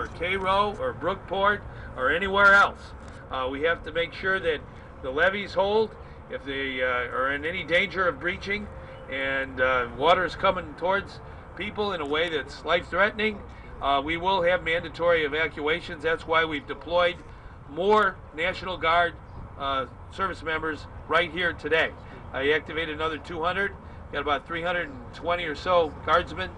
or Cairo or Brookport or anywhere else. We have to make sure that the levees hold if they are in any danger of breaching, and water is coming towards people in a way that's life-threatening. We will have mandatory evacuations. That's why we've deployed more National Guard service members right here today. I activated another 200, got about 320 or so guardsmen.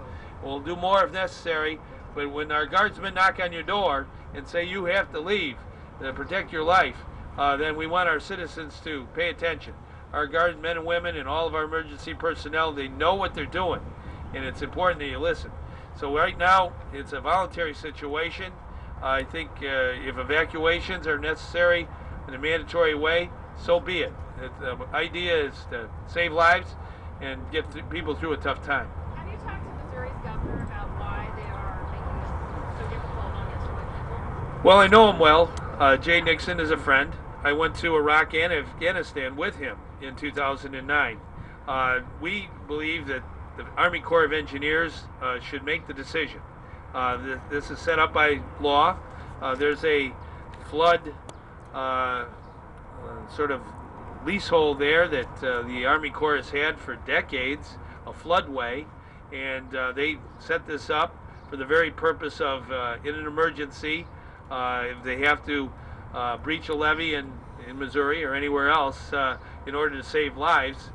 We'll do more if necessary, but when our guardsmen knock on your door and say you have to leave to protect your life, then we want our citizens to pay attention. Our guard men and women and all of our emergency personnel, they know what they're doing, and it's important that you listen. So right now, it's a voluntary situation. I think if evacuations are necessary in a mandatory way, so be it. The idea is to save lives and get people through a tough time. Have you talked to Missouri's governor about why they are making it so difficult on Missouri people? Well, I know him well. Jay Nixon is a friend. I went to Iraq and Afghanistan with him in 2009. We believe that the Army Corps of Engineers should make the decision. This is set up by law. There's a flood sort of leasehold there that the Army Corps has had for decades, a floodway, and they set this up for the very purpose of, in an emergency, if they have to breach a levee in Missouri or anywhere else in order to save lives,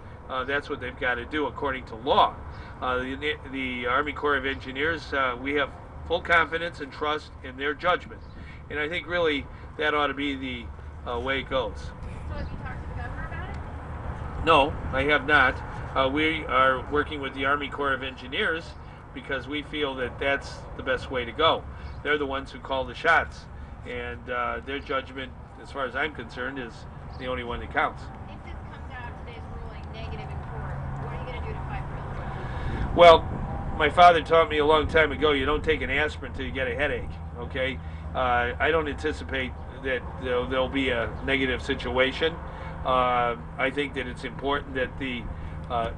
that's what they've got to do according to law. The Army Corps of Engineers, we have full confidence and trust in their judgment, and I think really that ought to be the way it goes. So have you talked to the governor about it? No, I have not. We are working with the Army Corps of Engineers because we feel that that's the best way to go. They're the ones who call the shots, and their judgment, as far as I'm concerned, is the only one that counts. If this comes out, today's ruling, negative in court, what are you going to do to fight for Illinois? Well, my father taught me a long time ago, you don't take an aspirin until you get a headache, okay? I don't anticipate that there'll be a negative situation. I think that it's important that the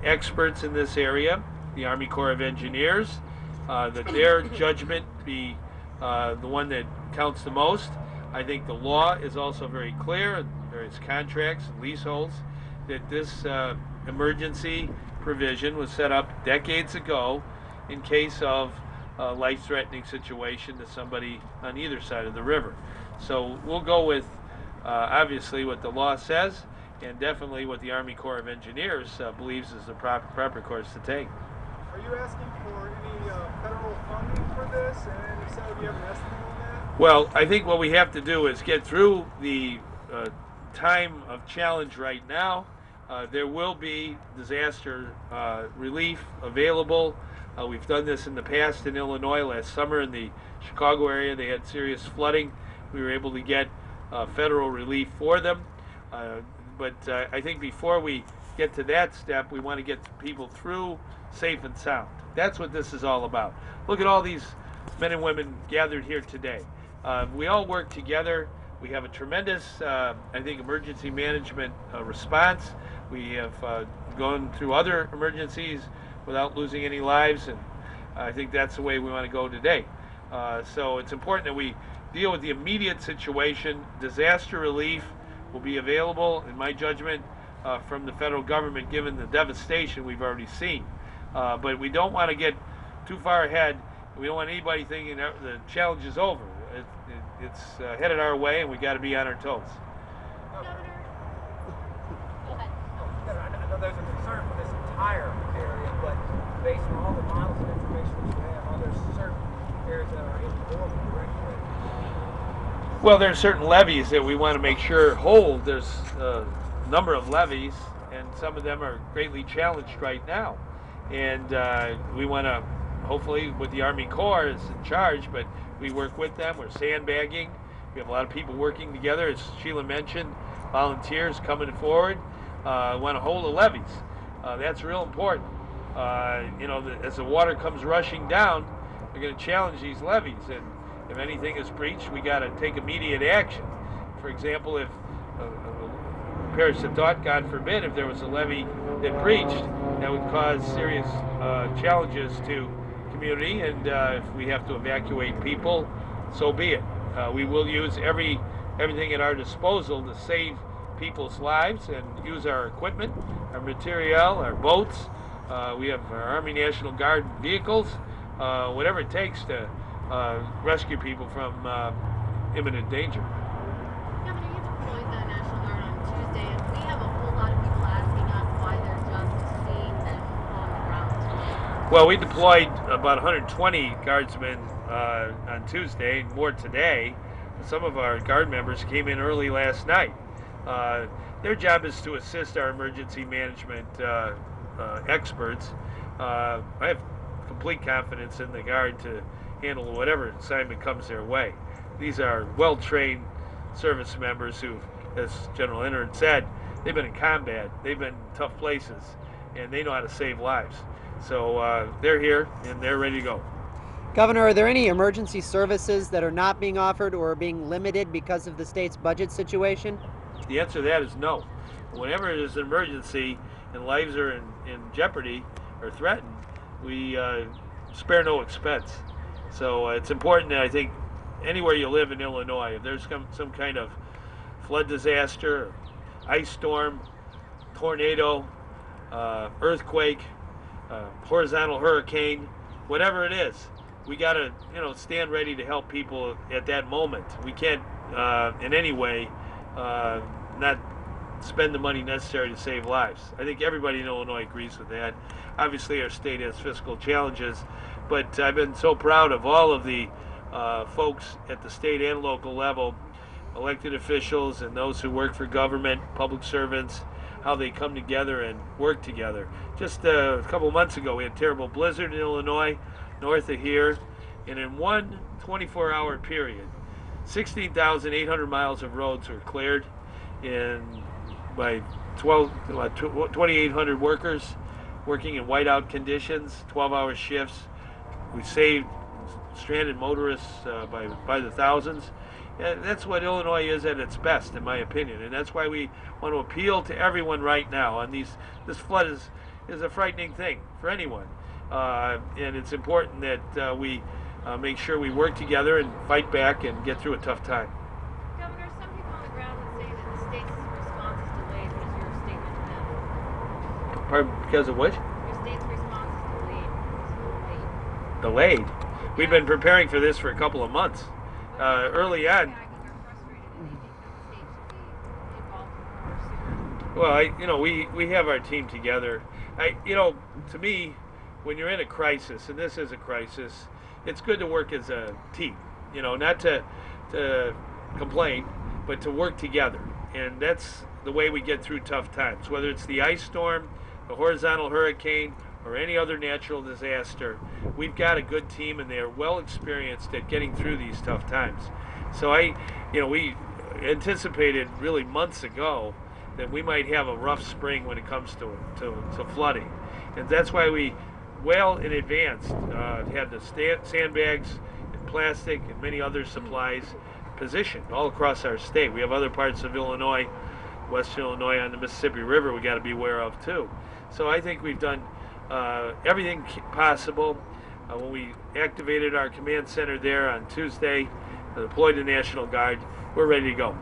experts in this area, the Army Corps of Engineers, that their judgment be the one that counts the most. I think the law is also very clear in various contracts and leaseholds that this emergency provision was set up decades ago in case of a life-threatening situation to somebody on either side of the river. So we'll go with obviously what the law says, and definitely what the Army Corps of Engineers believes is the proper course to take. Are you asking for any federal funding for this? And if so, do you have an estimate on that? Well, I think what we have to do is get through the time of challenge right now. There will be disaster relief available. We've done this in the past in Illinois. Last summer in the Chicago area, they had serious flooding. We were able to get federal relief for them. But I think before we get to that step, we want to get people through safe and sound. That's what this is all about. Look at all these men and women gathered here today. We all work together. We have a tremendous, I think, emergency management response. We have gone through other emergencies without losing any lives, and I think that's the way we want to go today. So it's important that we deal with the immediate situation. Disaster relief will be available, in my judgment, from the federal government, given the devastation we've already seen. But we don't want to get too far ahead. We don't want anybody thinking that the challenge is over. It's headed our way, and we got to be on our toes. Governor, go ahead. I know there's a concern for this entire area, but based on all the models and information that you have, are there certain areas that are invulnerable directly? Well, there's certain levees that we want to make sure hold. There's a number of levees, and some of them are greatly challenged right now. And we want to, hopefully, with the Army Corps is in charge, but we work with them. We're sandbagging. We have a lot of people working together, as Sheila mentioned, volunteers coming forward. Want to hold the levees. That's real important. You know, as the water comes rushing down, we're going to challenge these levees, and if anything is breached, we got to take immediate action. For example, if perish the thought, God forbid, if there was a levee that breached, that would cause serious challenges to community, and if we have to evacuate people, so be it. We will use everything at our disposal to save people's lives and use our equipment, our materiel, our boats. We have our Army National Guard vehicles, whatever it takes to rescue people from imminent danger. Governor, you deployed the National Guard on Tuesday, and we have a whole lot of people asking us why they're just seeing them on the ground. Well, we deployed about 120 guardsmen on Tuesday, and more today. Some of our guard members came in early last night. Their job is to assist our emergency management experts. I have complete confidence in the Guard to handle whatever assignment comes their way. These are well-trained service members who, as General Innard said, they've been in combat, they've been in tough places, and they know how to save lives. So they're here and they're ready to go. Governor, are there any emergency services that are not being offered or are being limited because of the state's budget situation? The answer to that is no. Whenever there's an emergency and lives are in jeopardy or threatened, we spare no expense. So it's important that I think anywhere you live in Illinois, if there's some kind of flood disaster, ice storm, tornado, earthquake, horizontal hurricane, whatever it is, we got to stand ready to help people at that moment. We can't in any way not spend the money necessary to save lives. I think everybody in Illinois agrees with that. Obviously our state has fiscal challenges, but I've been so proud of all of the folks at the state and local level, elected officials and those who work for government, public servants, how they come together and work together. Just a couple months ago we had a terrible blizzard in Illinois, north of here, and in one 24-hour period, 16,800 miles of roads were cleared by 2,800 workers working in whiteout conditions, 12-hour shifts. We saved stranded motorists by the thousands. And that's what Illinois is at its best, in my opinion, and that's why we want to appeal to everyone right now on these. This flood is a frightening thing for anyone, and it's important that we make sure we work together and fight back and get through a tough time. Governor, some people on the ground would say that the state's response is delayed. What is your statement to them? Pardon, because of what? Your state's response is delayed. It's Delayed. We've been preparing for this for a couple of months. Early on. Well, we have our team together. To me, when you're in a crisis, and this is a crisis, it's good to work as a team. Not to complain, but to work together. And that's the way we get through tough times. Whether it's the ice storm, the horizontal hurricane, or any other natural disaster, we've got a good team and they're well experienced at getting through these tough times. So we anticipated really months ago that we might have a rough spring when it comes to flooding. And that's why we, well in advance, had the sandbags and plastic and many other supplies positioned all across our state. We have other parts of Illinois, Western Illinois on the Mississippi River we got to be aware of too. So I think we've done everything possible. When we activated our command center there on Tuesday, deployed the National Guard, we're ready to go.